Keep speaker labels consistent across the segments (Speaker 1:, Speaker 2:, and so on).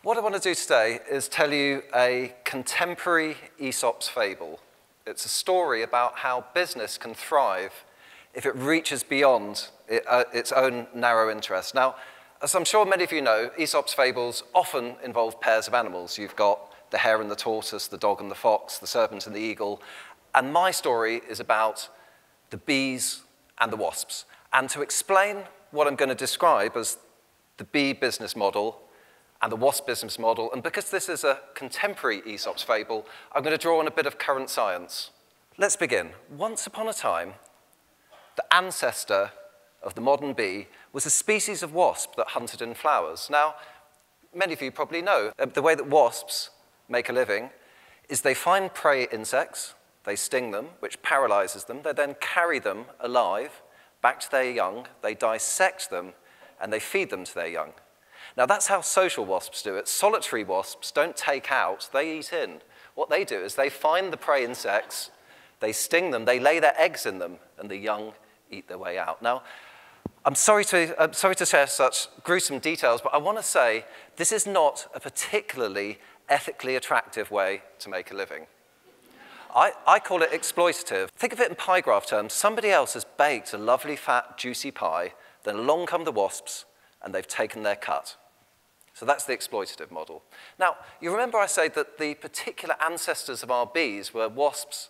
Speaker 1: What I want to do today is tell you a contemporary Aesop's fable. It's a story about how business can thrive if it reaches beyond its own narrow interest. Now, as I'm sure many of you know, Aesop's fables often involve pairs of animals. You've got the hare and the tortoise, the dog and the fox, the serpent and the eagle. And my story is about the bees and the wasps. And to explain what I'm going to describe as the bee business model and the wasp business model, and because this is a contemporary Aesop's fable, I'm going to draw on a bit of current science. Let's begin. Once upon a time, the ancestor of the modern bee was a species of wasp that hunted in flowers. Now, many of you probably know the way that wasps make a living is they find prey insects, they sting them, which paralyzes them, they then carry them alive back to their young, they dissect them, and they feed them to their young. Now, that's how social wasps do it. Solitary wasps don't take out, they eat in. What they do is they find the prey insects, they sting them, they lay their eggs in them, and the young eat their way out. Now, I'm sorry to share such gruesome details, but I want to say this is not a particularly ethically attractive way to make a living. I call it exploitative. Think of it in pie graph terms. Somebody else has baked a lovely, fat, juicy pie, then along come the wasps, and they've taken their cut. So that's the exploitative model. Now, you remember I said that the particular ancestors of our bees were wasps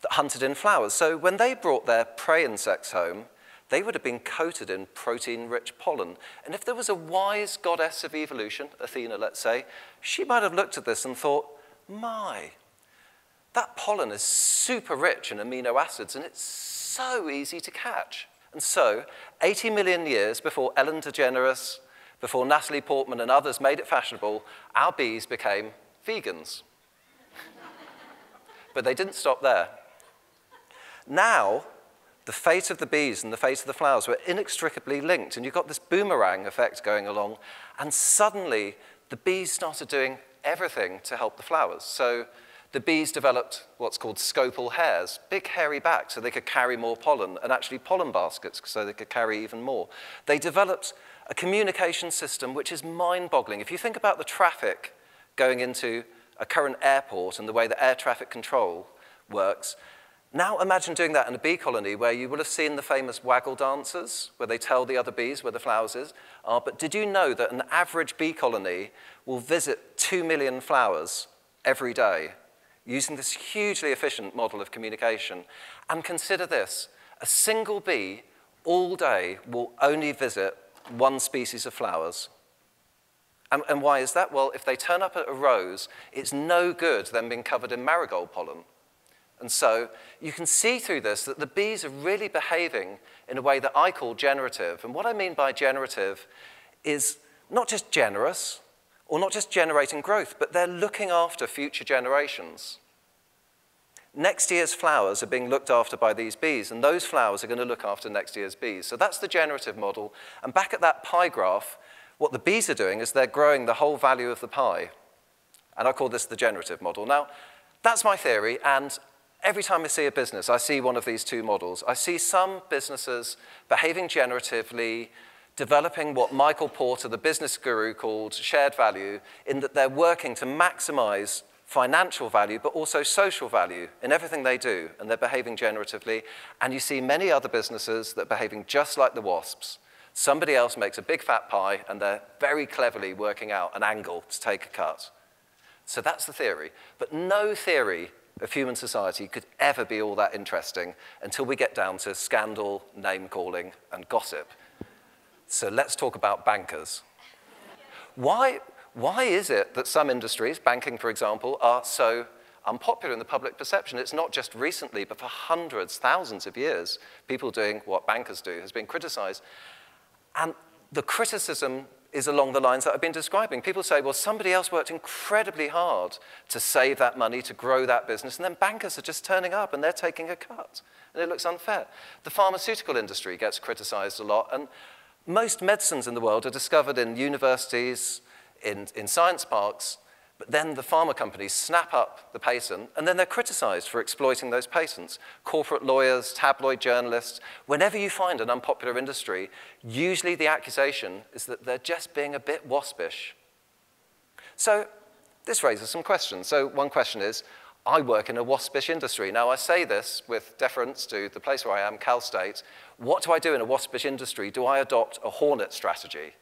Speaker 1: that hunted in flowers. So when they brought their prey insects home, they would have been coated in protein-rich pollen. And if there was a wise goddess of evolution, Athena, let's say, she might have looked at this and thought, my, that pollen is super rich in amino acids, and it's so easy to catch. And so, 80 million years before Ellen DeGeneres, before Natalie Portman and others made it fashionable, our bees became vegans. But they didn't stop there. Now, the fate of the bees and the fate of the flowers were inextricably linked, and you've got this boomerang effect going along, and suddenly the bees started doing everything to help the flowers. So the bees developed what's called scopal hairs, big hairy backs so they could carry more pollen, and actually pollen baskets so they could carry even more. They developed a communication system which is mind-boggling. If you think about the traffic going into a current airport and the way that air traffic control works, now imagine doing that in a bee colony where you will have seen the famous waggle dances, where they tell the other bees where the flowers are. But did you know that an average bee colony will visit 2 million flowers every day using this hugely efficient model of communication? And consider this, a single bee all day will only visit one species of flowers. And why is that? Well, if they turn up at a rose, it's no good them being covered in marigold pollen. And so you can see through this that the bees are really behaving in a way that I call generative. And what I mean by generative is not just generous or not just generating growth, but they're looking after future generations. Next year's flowers are being looked after by these bees, and those flowers are going to look after next year's bees. So that's the generative model. And back at that pie graph, what the bees are doing is they're growing the whole value of the pie. And I call this the generative model. Now, that's my theory, and every time I see a business, I see one of these two models. I see some businesses behaving generatively, developing what Michael Porter, the business guru, called shared value, in that they're working to maximize financial value, but also social value in everything they do, and they're behaving generatively. And you see many other businesses that are behaving just like the wasps. Somebody else makes a big fat pie, and they're very cleverly working out an angle to take a cut. So that's the theory. But no theory of human society could ever be all that interesting until we get down to scandal, name-calling, and gossip. So let's talk about bankers. Why is it that some industries, banking for example, are so unpopular in the public perception? It's not just recently, but for hundreds, thousands of years, people doing what bankers do has been criticized. And the criticism is along the lines that I've been describing. People say, well, somebody else worked incredibly hard to save that money, to grow that business, and then bankers are just turning up and they're taking a cut. And it looks unfair. The pharmaceutical industry gets criticized a lot, and most medicines in the world are discovered in universities, in science parks, but then the pharma companies snap up the patent, and then they're criticized for exploiting those patents. Corporate lawyers, tabloid journalists, whenever you find an unpopular industry, usually the accusation is that they're just being a bit waspish. So this raises some questions. So one question is, I work in a WASP-ish industry. Now, I say this with deference to the place where I am, Cal State. What do I do in a WASP-ish industry? Do I adopt a Hornet strategy?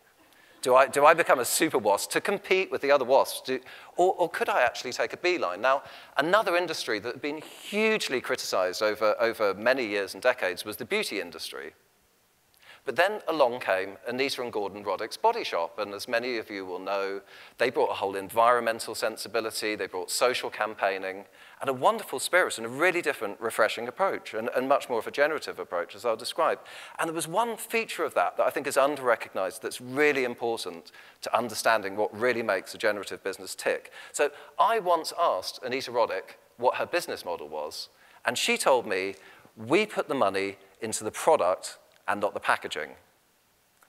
Speaker 1: Do I become a super WASP to compete with the other WASPs? Or could I actually take a beeline? Now, another industry that had been hugely criticized over many years and decades was the beauty industry. But then along came Anita and Gordon Roddick's Body Shop, and as many of you will know, they brought a whole environmental sensibility, they brought social campaigning, and a wonderful spirit and a really different, refreshing approach, and much more of a generative approach, as I'll describe. And there was one feature of that I think is under-recognized that's really important to understanding what really makes a generative business tick. So I once asked Anita Roddick what her business model was, and she told me, we put the money into the product and not the packaging.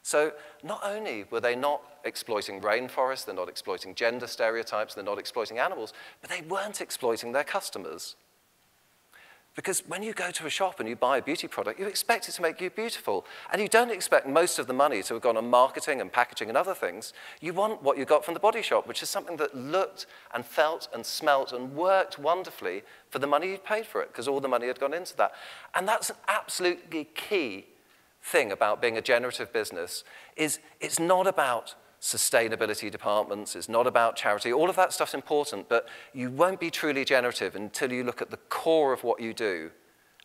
Speaker 1: So not only were they not exploiting rainforests, they're not exploiting gender stereotypes, they're not exploiting animals, but they weren't exploiting their customers. Because when you go to a shop and you buy a beauty product, you expect it to make you beautiful. And you don't expect most of the money to have gone on marketing and packaging and other things. You want what you got from the Body Shop, which is something that looked and felt and smelt and worked wonderfully for the money you paid for it, because all the money had gone into that. And that's an absolutely key thing about being a generative business, is it's not about sustainability departments, it's not about charity. All of that stuff's important, but you won't be truly generative until you look at the core of what you do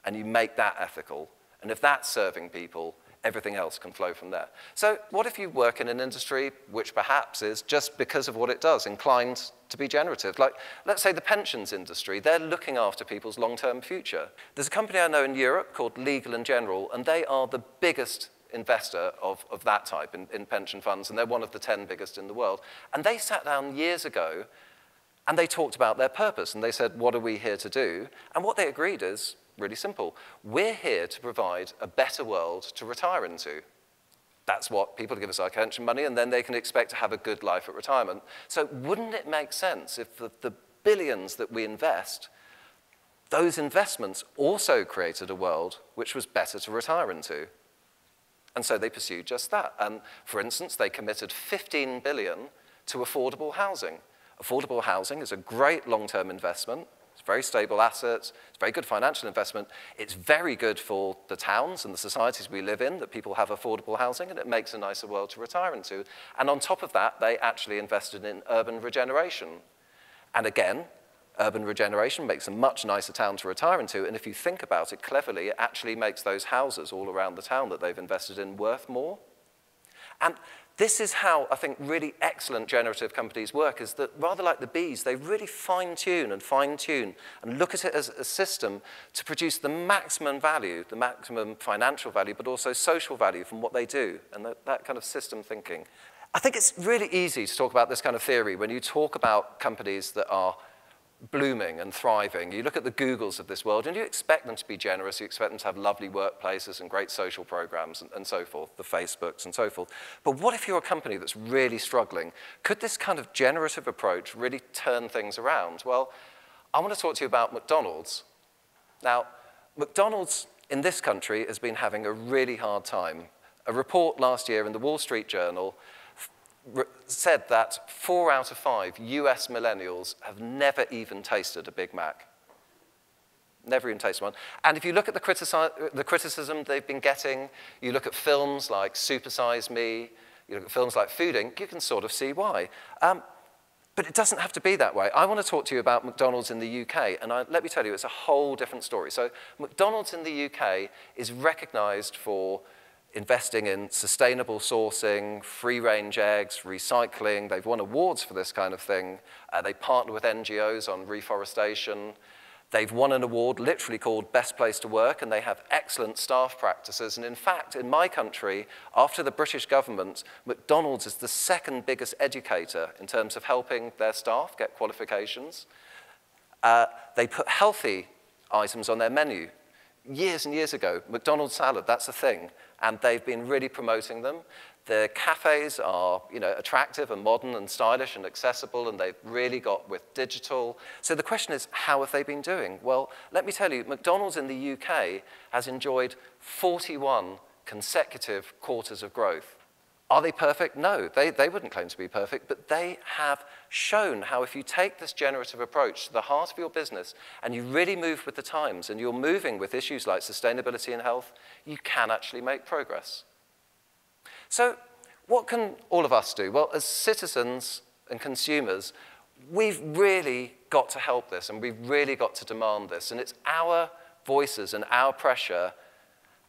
Speaker 1: and you make that ethical. And if that's serving people, everything else can flow from there. So what if you work in an industry which perhaps is, just because of what it does, inclined to be generative? Like, let's say the pensions industry, they're looking after people's long-term future. There's a company I know in Europe called Legal & General, and they are the biggest investor of that type in pension funds, and they're one of the 10 biggest in the world. And they sat down years ago, and they talked about their purpose, and they said, what are we here to do? And what they agreed is, really simple. We're here to provide a better world to retire into. That's what people give us our pension money, and then they can expect to have a good life at retirement. So wouldn't it make sense if the billions that we invest, those investments also created a world which was better to retire into? And so they pursued just that. And for instance, they committed $15 billion to affordable housing. Affordable housing is a great long-term investment. It's very stable assets, it's very good financial investment. It's very good for the towns and the societies we live in that people have affordable housing, and it makes a nicer world to retire into. And on top of that, they actually invested in urban regeneration. And again, urban regeneration makes a much nicer town to retire into, and if you think about it cleverly, it actually makes those houses all around the town that they've invested in worth more. And this is how I think really excellent generative companies work, is that rather like the bees, they really fine-tune and look at it as a system to produce the maximum value, the maximum financial value, but also social value from what they do, and that kind of system thinking. I think it's really easy to talk about this kind of theory when you talk about companies that are blooming and thriving. You look at the Googles of this world, and you expect them to be generous, you expect them to have lovely workplaces and great social programs and so forth, the Facebooks and so forth. But what if you're a company that's really struggling? Could this kind of generative approach really turn things around? Well, I want to talk to you about McDonald's. Now, McDonald's in this country has been having a really hard time. A report last year in the Wall Street Journal said that 4 out of 5 US millennials have never even tasted a Big Mac. Never even tasted one. And if you look at the criticism they've been getting, you look at films like Super Size Me, you look at films like Food Inc., you can sort of see why. But it doesn't have to be that way. I want to talk to you about McDonald's in the UK, and let me tell you, it's a whole different story. So McDonald's in the UK is recognized for investing in sustainable sourcing, free-range eggs, recycling. They've won awards for this kind of thing. They partner with NGOs on reforestation. They've won an award literally called Best Place to Work, and they have excellent staff practices. And in fact, in my country, after the British government, McDonald's is the second biggest educator in terms of helping their staff get qualifications. They put healthy items on their menu. Years and years ago, McDonald's salad, that's a thing, and they've been really promoting them. The cafes are, attractive and modern and stylish and accessible, and they've really got with digital. So the question is, how have they been doing? Well, let me tell you, McDonald's in the UK has enjoyed 41 consecutive quarters of growth. Are they perfect? No, they wouldn't claim to be perfect, but they have shown how if you take this generative approach to the heart of your business and you really move with the times and you're moving with issues like sustainability and health, you can actually make progress. So what can all of us do? Well, as citizens and consumers, we've really got to help this and we've really got to demand this. And it's our voices and our pressure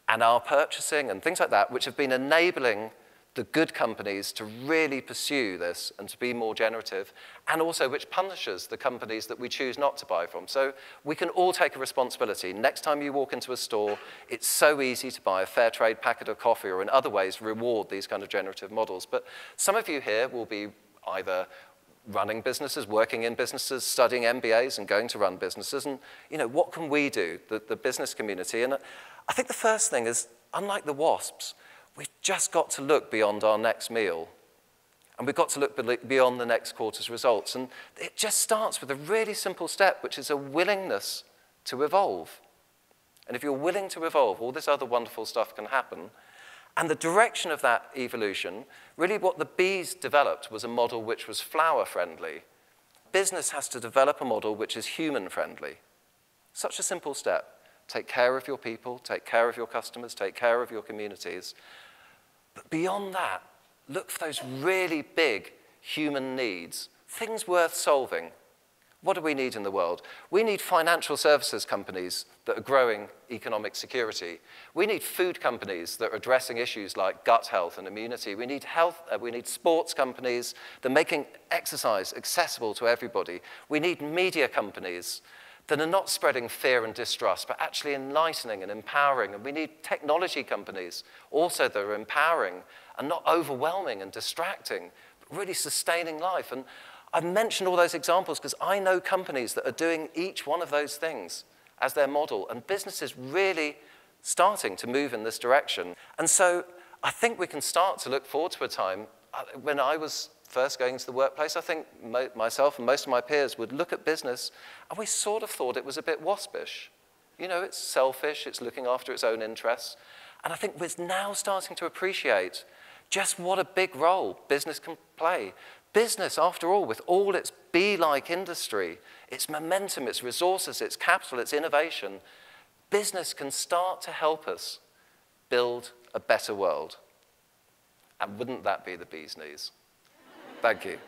Speaker 1: and our purchasing and things like that which have been enabling the good companies to really pursue this and to be more generative, and also which punishes the companies that we choose not to buy from. So we can all take a responsibility. Next time you walk into a store, it's so easy to buy a fair trade packet of coffee or in other ways reward these kind of generative models. But some of you here will be either running businesses, working in businesses, studying MBAs and going to run businesses. And what can we do, the business community? And I think the first thing is, unlike the WASPs, we've just got to look beyond our next meal. And we've got to look beyond the next quarter's results. And it just starts with a really simple step, which is a willingness to evolve. And if you're willing to evolve, all this other wonderful stuff can happen. And the direction of that evolution, really what the bees developed was a model which was flower-friendly. Business has to develop a model which is human-friendly. Such a simple step. Take care of your people, take care of your customers, take care of your communities. But beyond that, look for those really big human needs, things worth solving. What do we need in the world? We need financial services companies that are growing economic security. We need food companies that are addressing issues like gut health and immunity. We need sports companies that are making exercise accessible to everybody. We need media companies that are not spreading fear and distrust, but actually enlightening and empowering. And we need technology companies also that are empowering and not overwhelming and distracting, but really sustaining life. And I've mentioned all those examples because I know companies that are doing each one of those things as their model, and businesses really starting to move in this direction. And so I think we can start to look forward to a time when I was first going into the workplace, I think myself and most of my peers would look at business and we sort of thought it was a bit waspish. It's selfish, it's looking after its own interests. And I think we're now starting to appreciate just what a big role business can play. Business, after all, with all its bee-like industry, its momentum, its resources, its capital, its innovation, business can start to help us build a better world. And wouldn't that be the bee's knees? Thank you.